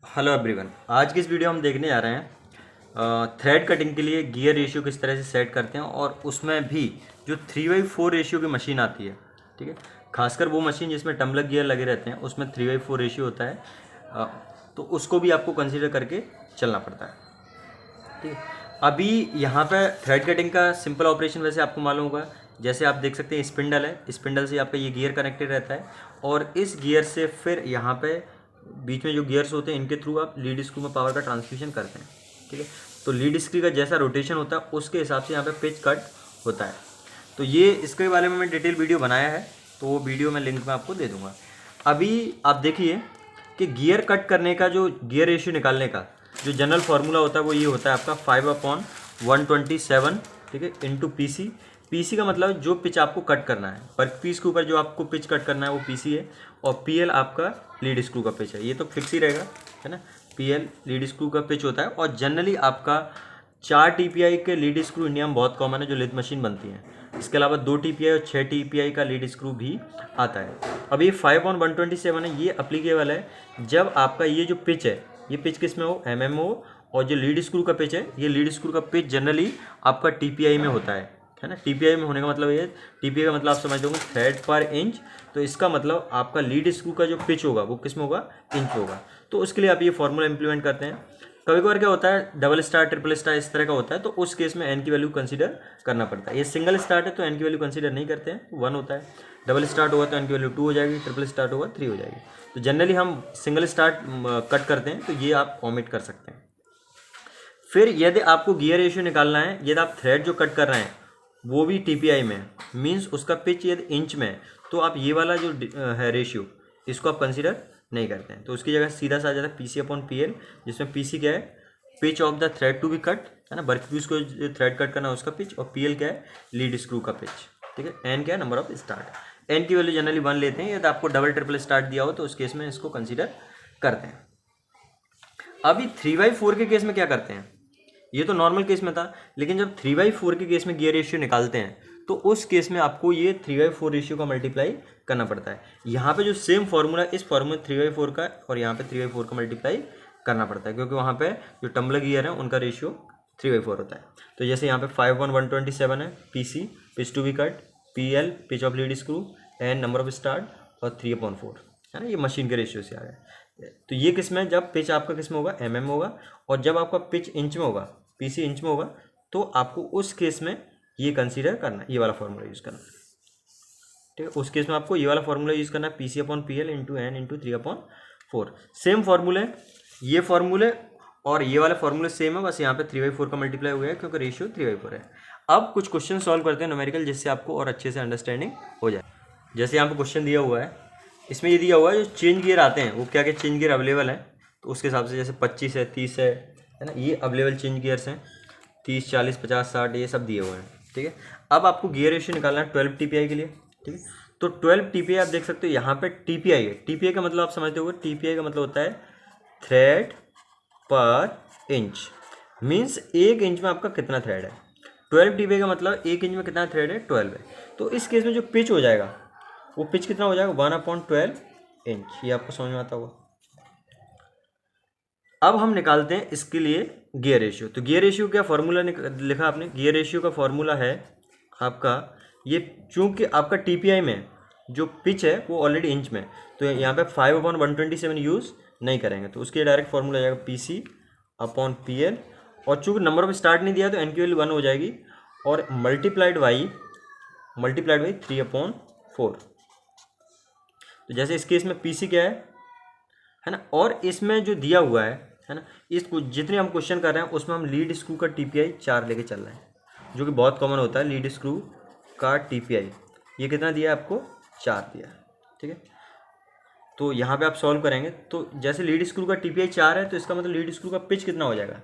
Hello everyone. आज की इस वीडियो हम देखने जा रहे हैं थ्रेड कटिंग के लिए गियर रेशियो किस तरह से सेट करते हैं, और उसमें भी जो 3/4 रेशियो की मशीन आती है, ठीक है। खासकर वो मशीन जिसमें टम्बलर गियर लगे रहते हैं उसमें 3/4 रेशियो होता है, तो उसको भी आपको कंसीडर करके चलना पड़ता है, ठीक है। अभी यहाँ पे थ्रेड कटिंग का सिंपल ऑपरेशन वैसे आपको मालूम होगा। जैसे आप देख सकते हैं स्पिंडल है, स्पिंडल से आपका ये गियर कनेक्टेड रहता है, और इस गियर से फिर यहाँ पे बीच में जो गियर्स होते हैं इनके थ्रू आप लीड स्क्रू में पावर का ट्रांसमिशन करते हैं, ठीक है। तो लीड स्क्रू का जैसा रोटेशन होता है उसके हिसाब से यहाँ पे पिच कट होता है। तो ये इसके बारे में मैं डिटेल वीडियो बनाया है, तो वो वीडियो मैं लिंक में आपको दे दूँगा। अभी आप देखिए कि गियर कट करने का जो गियर रेशियो निकालने का जो जनरल फार्मूला होता है वो ये होता है आपका 5/127, ठीक है, इंटू पी सी का मतलब जो पिच आपको कट करना है, वर्क पीस के ऊपर जो आपको पिच कट करना है वो पी सी है, और पी एल आपका लीड स्क्रू का पिच है। ये तो फिक्स ही रहेगा, है ना। पी एल लीड स्क्रू का पिच होता है, और जनरली आपका 4 TPI के लीड स्क्रू इंडिया में बहुत कॉमन है जो लेथ मशीन बनती है। इसके अलावा 2 TPI और 6 TPI का लीड स्क्रू भी आता है। अब ये 5/127 है, ये अप्लीकेबल है जब आपका ये जो पिच है ये पिच किस में हो, MM में हो, और जो लीड स्क्रू का पिच है ये लीड स्क्रू का पिच जनरली आपका TPI में होता है ना। TPI में होने का मतलब ये, TPI का मतलब आप समझ होंगे थ्रेड पर इंच, तो इसका मतलब आपका लीड स्क्रू का जो पिच होगा वो किस में होगा, इंच होगा। तो उसके लिए आप ये फॉर्मूला इंप्लीमेंट करते हैं। कभी कभार क्या होता है डबल स्टार ट्रिपल स्टार इस तरह का होता है, तो उस केस में एन की वैल्यू कंसीडर करना पड़ता है। ये सिंगल स्टार्ट है तो एन की वैल्यू कंसीडर नहीं करते हैं, 1 होता है। डबल स्टार्ट होगा तो एन की वैल्यू 2 हो जाएगी, ट्रिपल स्टार्ट होगा 3 हो जाएगी। तो जनरली हम सिंगल स्टार्ट कट करते हैं, तो ये आप ओमिट कर सकते हैं। फिर यदि आपको गियर रेशियो निकालना है, यदि आप थ्रेड जो कट कर रहे हैं वो भी TPI में है, मीन्स उसका पिच यदि इंच में है, तो आप ये वाला जो है रेशियो इसको आप कंसीडर नहीं करते हैं। तो उसकी जगह सीधा सा आ जाता है PC/PL, जिसमें PC क्या है, pitch of the thread to be cut, है ना। वर्कपीस को जो थ्रेड कट करना है उसका पिच, और PL क्या है, लीड स्क्रू का पिच, ठीक है। N क्या है, नंबर ऑफ स्टार्ट। N की वैल्यू जनरली 1 लेते हैं। यदि आपको डबल ट्रिपल स्टार्ट दिया हो तो उस केस में इसको कंसीडर करते हैं। अभी 3/4 के केस में क्या करते हैं, ये तो नॉर्मल केस में था, लेकिन जब 3/4 के केस में गियर रेशियो निकालते हैं तो उस केस में आपको ये 3/4 रेशियो का मल्टीप्लाई करना पड़ता है। यहाँ पे जो सेम फार्मूला, इस फार्मूला 3/4 का और यहाँ पे 3/4 का मल्टीप्लाई करना पड़ता है, क्योंकि वहाँ पे जो टम्बलर गियर है उनका रेशियो 3/4 होता है। तो जैसे यहाँ पे 5/127 है, PC pitch to be cut, PL pitch of lead screw, N number of start, और 3/4, है ना। ये मशीन के रेशियो से आ गया। तो ये किस में, जब पिच आपका किस में होगा, MM होगा, और जब आपका पिच इंच में होगा, PC इंच में होगा, तो आपको उस केस में ये कंसीडर करना है, ये वाला फॉर्मूला यूज़ करना है, ठीक है। उस केस में आपको ये वाला फॉर्मूला यूज़ करना है, PC/PL into N into 3/4। Same फार्मूले, ये फार्मूले और ये वाला फार्मूला सेम है, बस यहाँ पे 3/4 का मल्टीप्लाई हुआ है क्योंकि रेशियो 3/4 है। अब कुछ क्वेश्चन सॉल्व करते हैं न्यूमेरिकल, जिससे आपको और अच्छे से अंडरस्टैंडिंग हो जाए। जैसे यहाँ पे क्वेश्चन दिया हुआ है, इसमें ये दिया हुआ है जो चेंज गियर आते हैं वो क्या क्या चेंज गियर अवेलेबल है, तो उसके हिसाब से जैसे 25 है, 30 है ना, ये अवेलेबल चेंज गियर्स हैं। 30, 40, 50, 60 ये सब दिए हुए हैं, ठीक है। अब आपको गियर रेशियो निकालना है 12 TPI के लिए, ठीक है। तो 12 TPI आप देख सकते हो यहाँ पे TPI है। TPI का मतलब आप समझते होगे, TPI का मतलब होता है थ्रेड पर इंच, मीन्स 1 इंच में आपका कितना थ्रेड है। 12 TPI का मतलब 1 इंच में कितना थ्रेड है, 12 है। तो इस केस में जो पिच हो जाएगा वो पिच कितना हो जाएगा, 1/12 इंच। ये आपको समझ में आता होगा। अब हम निकालते हैं इसके लिए गियर रेशियो। तो गियर रेशियो क्या फॉर्मूला लिखा आपने, गियर रेशियो का फॉर्मूला है आपका ये, चूंकि आपका TPI में जो पिच है वो ऑलरेडी इंच में, तो यहाँ पे 5/127 यूज़ नहीं करेंगे, तो उसके डायरेक्ट फॉर्मूला जाएगा PC/PL, और चूंकि नंबर ऑफ स्टार्ट नहीं दिया तो N की वैल्यू 1 हो जाएगी, और मल्टीप्लाइड बाई 3/4। तो जैसे इस केस में PC क्या है ना, और इसमें जो दिया हुआ है ना, इसको जितने हम क्वेश्चन कर रहे हैं उसमें हम लीड स्क्रू का TPI 4 लेके चल रहे हैं, जो कि बहुत कॉमन होता है। लीड स्क्रू का TPI ये कितना दिया है आपको, 4 दिया है, ठीक है। तो यहाँ पे आप सॉल्व करेंगे तो जैसे लीड स्क्रू का TPI 4 है, तो इसका मतलब लीड स्क्रू का पिच कितना हो जाएगा,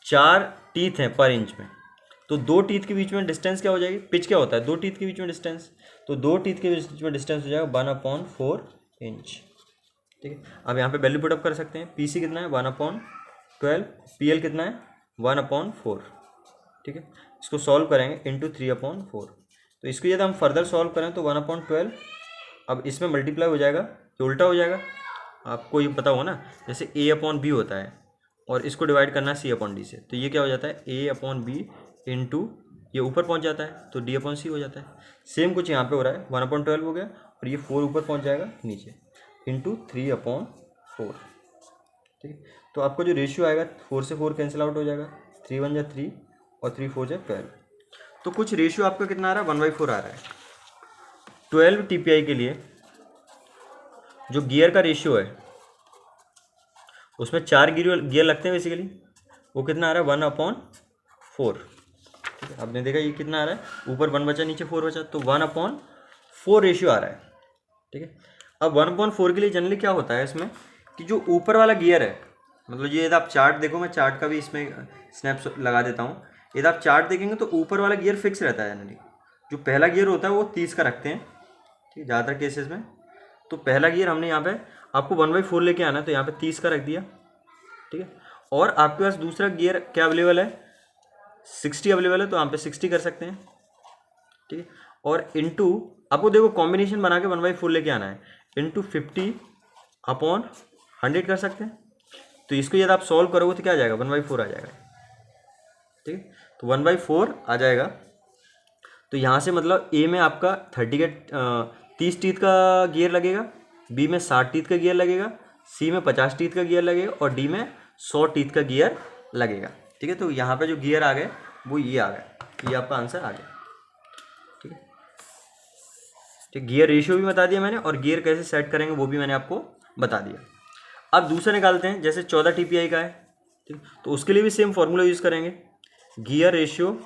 4 टीथ हैं पर इंच में, तो 2 टीथ के बीच में डिस्टेंस क्या हो जाएगी, पिच क्या होता है 2 टीथ के बीच में डिस्टेंस, तो 2 टीथ के बीच में डिस्टेंस हो जाएगा 1/4 इंच, ठीक है। अब यहाँ पे वैल्यू पुटअप कर सकते हैं। PC कितना है, 1/12, PL कितना है, 1/4, ठीक है। इसको सॉल्व करेंगे इंटू 3/4, तो इसको यदि हम फर्दर सॉल्व करें तो 1/12, अब इसमें मल्टीप्लाई हो जाएगा तो उल्टा हो जाएगा, आपको ये पता होगा ना, जैसे ए अपॉन बी होता है और इसको डिवाइड करना है सी अपॉन डी से, तो ये क्या हो जाता है ए अपॉन बी इंटू ये ऊपर पहुंच जाता है तो डी अपॉन सी हो जाता है। सेम कुछ यहाँ पे हो रहा है, 1/12 हो गया और ये 4 ऊपर पहुंच जाएगा नीचे इंटू 3/4। ठीक है, तो आपको जो रेशियो आएगा 4 से 4 कैंसिल आउट हो जाएगा, 3 1 जा 3 और 3 4 जा 12। तो कुछ रेशियो आपका कितना आ रहा है 1/4 आ रहा है। 12 TPI के लिए जो गियर का रेशियो है उसमें 4 गियर लगते हैं बेसिकली, वो कितना आ रहा है 1/4। ठीक है, आपने देखा ये कितना आ रहा है, ऊपर 1 बचा नीचे 4 बचा, तो 1/4 रेशियो आ रहा है। ठीक है, अब 1/4 के लिए जनरली क्या होता है इसमें कि जो ऊपर वाला गियर है, मतलब ये यदि आप चार्ट देखो, मैं चार्ट का भी इसमें स्नैप लगा देता हूँ, यदि आप चार्ट देखेंगे तो ऊपर वाला गियर फिक्स रहता है जनरली। जो पहला गियर होता है वो 30 का रखते हैं, ठीक है, ज़्यादातर केसेस में। तो पहला गियर हमने यहाँ पे आपको 1/4 लेके आना है, तो यहाँ पे 30 का रख दिया। ठीक है, और आपके पास दूसरा गियर क्या अवेलेबल है 60 अवेलेबल है, तो यहाँ पे 60 कर सकते हैं। ठीक है, और इंटू आपको देखो कॉम्बिनेशन बना के 1/4 लेके आना है, इंटू 50/100 कर सकते हैं। तो इसको यदि आप सॉल्व करोगे तो क्या आ जाएगा 1/4 आ जाएगा। ठीक है, तो 1/4 आ जाएगा। तो यहाँ से मतलब ए में आपका 30 टीथ का गियर लगेगा, बी में 60 टीथ का गियर लगेगा, सी में 50 टीथ का गियर लगेगा और डी में 100 टीथ का गियर लगेगा। ठीक है, तो यहाँ पे जो गियर आ गए वो ये आ गया, ये आपका आंसर आ गया। ठीक है, ठीक, गियर रेशियो भी बता दिया मैंने और गियर कैसे सेट करेंगे वो भी मैंने आपको बता दिया। अब दूसरा निकालते हैं, जैसे 14 TPI का है, ठीक, तो उसके लिए भी सेम फॉर्मूला यूज़ करेंगे। गियर रेशियो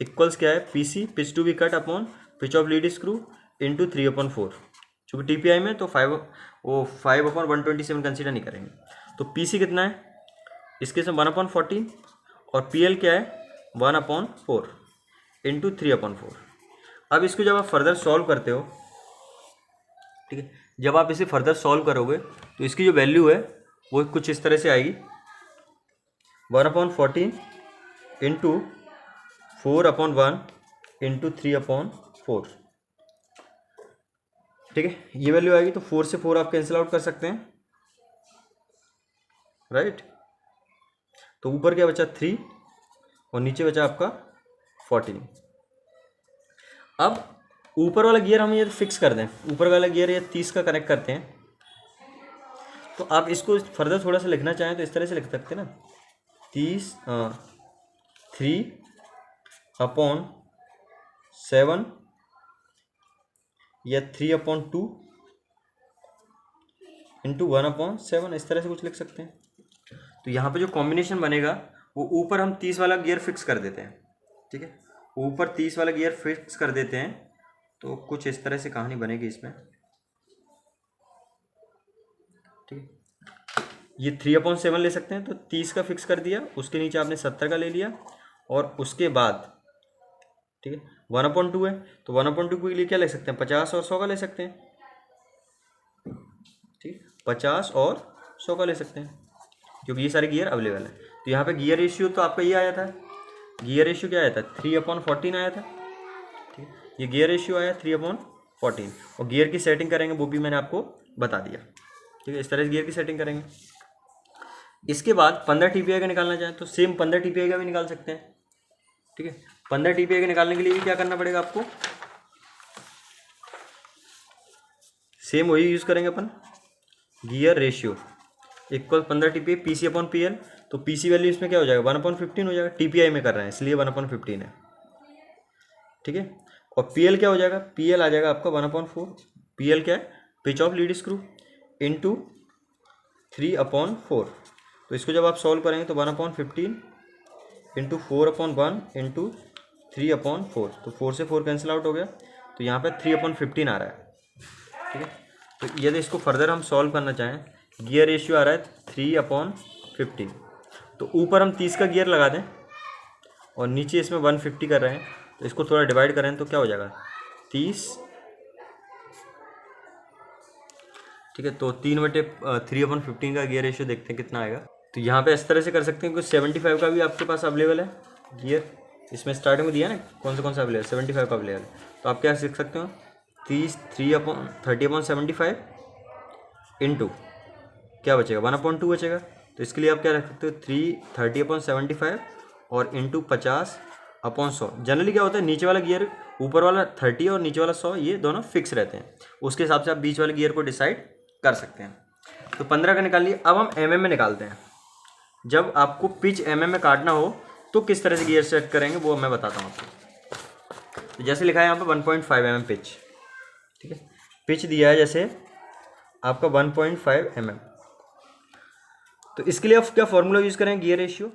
इक्वल्स क्या है PC pitch to be cut upon pitch of lead screw into 3/4। चूँकि TPI में तो 5/127 कंसीडर नहीं करेंगे। तो PC कितना है इसके से 1/14 और PL क्या है 1/4 इंटू 3/4। अब इसको जब आप फर्दर सॉल्व करते हो, ठीक है, जब आप इसे फर्दर सॉल्व करोगे तो इसकी जो वैल्यू है वो कुछ इस तरह से आएगी 1/14 इंटू 4/1 इंटू 3/4। ठीक है, ये वैल्यू आएगी। तो 4 से 4 आप कैंसिल आउट कर सकते हैं, राइट। तो ऊपर क्या बचा 3 और नीचे बचा आपका 14। अब ऊपर वाला गियर हम ये फिक्स कर दें, ऊपर वाला गियर ये 30 का कनेक्ट करते हैं। तो आप इसको फर्दर थोड़ा सा लिखना चाहें तो इस तरह से लिख सकते हैं ना, 3/7 या 3/2 इंटू 1/7, इस तरह से कुछ लिख सकते हैं। तो यहाँ पे जो कॉम्बिनेशन बनेगा वो ऊपर हम 30 वाला गियर फिक्स कर देते हैं। ठीक है, ऊपर 30 वाला गियर फिक्स कर देते हैं तो कुछ इस तरह से कहानी बनेगी इसमें। ठीक है, ये 3/7 ले सकते हैं, तो 30 का फिक्स कर दिया, उसके नीचे आपने 70 का ले लिया और उसके बाद ठीक है 1/2 है, तो 1/2 के लिए क्या ले सकते हैं 50 और 100 का ले सकते हैं। ठीक, 50 और 100 का ले सकते हैं क्योंकि ये सारे गियर अवेलेबल है। तो यहाँ पे गियर रेशियो तो आपका ये आया था, गियर रेशियो क्या आया था 3/14 आया था। ठीक है, ये गियर रेशियो आया 3/14 और गियर की सेटिंग करेंगे वो भी मैंने आपको बता दिया। ठीक है, इस तरह से गियर की सेटिंग करेंगे। इसके बाद 15 TPI का निकालना चाहें तो सेम 15 TPI का भी निकाल सकते हैं। ठीक है, 15 TPI का निकालने के लिए भी क्या करना पड़ेगा आपको, सेम वही यूज़ करेंगे अपन, gear ratio equal 15 TPI PC/PL। तो PC वैल्यू इसमें क्या हो जाएगा 1/15 हो जाएगा, TPI में कर रहे हैं इसलिए 1/15 है। ठीक है, और PL क्या हो जाएगा, PL आ जाएगा आपका 1/4। PL क्या है pitch of lead screw into 3/4। तो इसको जब आप सॉल्व करेंगे तो 1/15 इंटू 4/1 इंटू 3/4। तो 4 से 4 कैंसिल आउट हो गया, तो यहाँ पे 3/15 आ रहा है। ठीक है, तो यदि इसको फर्दर हम सॉल्व करना चाहें, गियर रेशियो आ रहा है 3/15, तो ऊपर हम 30 का गियर लगा दें और नीचे इसमें 150 कर रहे हैं, तो इसको थोड़ा डिवाइड करें तो क्या हो जाएगा 30। ठीक है, तो 3/3/15 का गियर रेशियो देखते हैं कितना आएगा। तो यहाँ पे इस तरह से कर सकते हैं कि 75 का भी आपके पास अवेलेबल है गियर, इसमें स्टार्टिंग में दिया ना कौन सा अवेलेबल, 75 का अवेलेबल है। तो आप क्या सीख सकते हो 30/75 इंटू क्या बचेगा 1/2 बचेगा। तो इसके लिए आप क्या रख सकते हो 30/75 और इंटू 50/100। जनरली क्या होता है नीचे वाला गियर ऊपर वाला 30 और नीचे वाला 100 ये दोनों फिक्स रहते हैं, उसके हिसाब से आप बीच वाले गियर को डिसाइड कर सकते हैं। तो 15 का निकाल लिए। अब हम mm में निकालते हैं। जब आपको पिच mm में काटना हो तो किस तरह से गियर सेट करेंगे वो मैं बताता हूँ आपको। तो जैसे लिखा है यहाँ पे 1.5 mm पिच, ठीक है, पिच दिया है जैसे आपका 1.5 mm। तो इसके लिए आप क्या फॉर्मूला यूज़ करें gear ratio,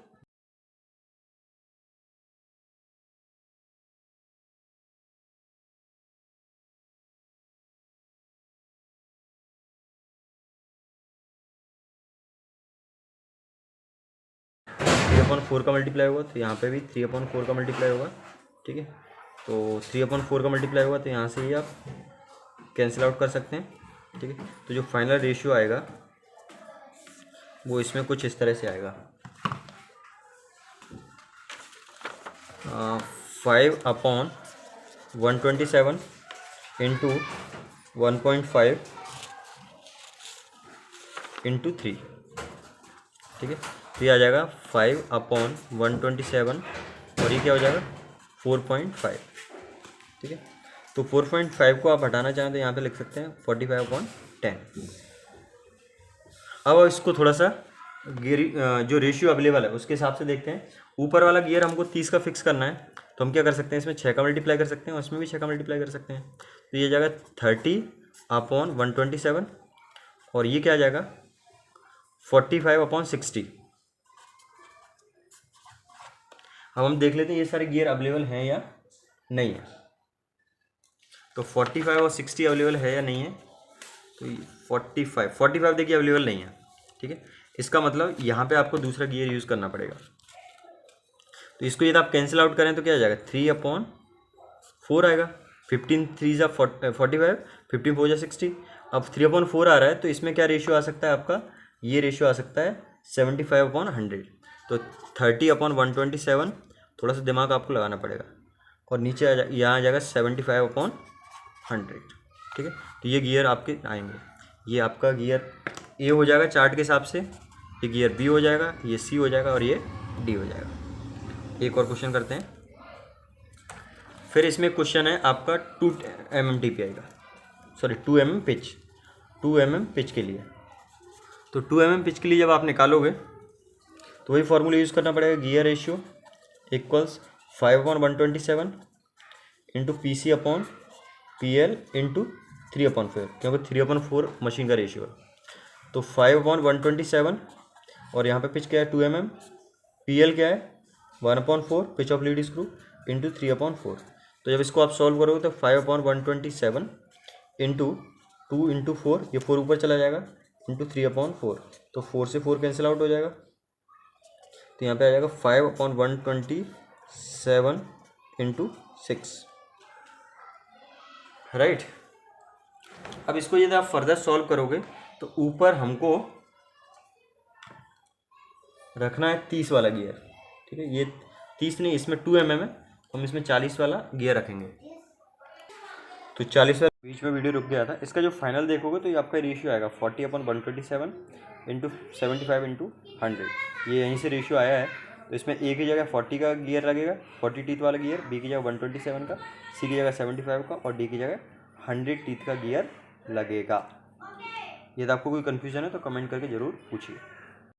three upon four का मल्टीप्लाई होगा तो यहाँ पे भी 3/4 का मल्टीप्लाई होगा, ठीक है। तो 3/4 का मल्टीप्लाई होगा तो यहाँ से ही आप कैंसिल आउट कर सकते हैं, ठीक है। तो जो फाइनल रेशियो आएगा वो इसमें कुछ इस तरह से आएगा 5/127 इंटू 1.5 इंटू 3, ठीक है। तो ये आ जाएगा 5/127 और ये क्या हो जाएगा 4.5, ठीक है। तो 4.5 को आप हटाना चाहें तो यहाँ पे लिख सकते हैं 45/10। अब इसको थोड़ा सा गियर जो रेशियो अवेलेबल है उसके हिसाब से देखते हैं। ऊपर वाला गियर हमको 30 का फिक्स करना है तो हम क्या कर सकते हैं इसमें 6 का मल्टीप्लाई कर सकते हैं और इसमें भी 6 का मल्टीप्लाई कर सकते हैं। तो ये जाएगा 30/127 और ये क्या आ जाएगा 45/60। अब हम देख लेते हैं ये सारे गियर अवेलेबल हैं या नहीं है। तो 45 और 60 अवेलेबल है या नहीं है, तो 45 देखिए अवेलेबल नहीं है, ठीक है। इसका मतलब यहाँ पे आपको दूसरा गियर यूज़ करना पड़ेगा। तो इसको यदि आप कैंसिल आउट करें तो क्या आ जाएगा 3/4 आएगा। 15 3 जा 45, 15 4 जा 60। अब 3/4 आ रहा है तो इसमें क्या रेशियो आ सकता है आपका, ये रेशियो आ सकता है 75/100। तो 30/127, थोड़ा सा दिमाग आपको लगाना पड़ेगा, और नीचे यहाँ आ जाएगा 75/100, ठीक है। तो ये गियर आपके आएंगे। ये आपका गियर ए हो जाएगा चार्ट के हिसाब से, ये गियर बी हो जाएगा, ये सी हो जाएगा और ये डी हो जाएगा। एक और क्वेश्चन करते हैं। फिर इसमें क्वेश्चन है आपका 2 mm TPI का, sorry 2 mm pitch, 2 mm pitch के लिए। तो 2 mm पिच के लिए जब आप निकालोगे तो वही फॉर्मूला यूज़ करना पड़ेगा, gear ratio equals 5/127 into PC/PL into 3/4, क्योंकि 3/4 मशीन का रेशियो है। तो 5/127 और यहाँ पे पिच क्या है 2 mm, PL क्या है 1/4 pitch of lead screw into 3/4। तो जब इसको आप सॉल्व करोगे तो 5/127 इंटू 2 इंटू 4, ये 4 ऊपर चला जाएगा, इंटू 3/4। तो 4 से 4 कैंसिल आउट हो जाएगा, तो यहाँ पे आ जाएगा 5/127 इंटू 6, राइट। अब इसको यदि आप फर्दर सॉल्व करोगे तो ऊपर हमको रखना है 30 वाला गियर, ठीक है। ये 30 नहीं, इसमें 2 mm है, हम इसमें 40 वाला गियर रखेंगे। तो 40 वाला बीच में वीडियो रुक गया था। इसका जो फाइनल देखोगे तो ये आपका रेशियो आएगा 40/127 इंटू 75 इंटू 100। ये यहीं से रेशियो आया है। तो इसमें ए की जगह 40 का गियर लगेगा, 40 टीथ वाला गियर, बी की जगह 127 का, सी की जगह 75 का और डी की जगह 100 टीथ का गियर लगेगा। यदि आपको कोई कन्फ्यूजन है तो कमेंट करके ज़रूर पूछिए।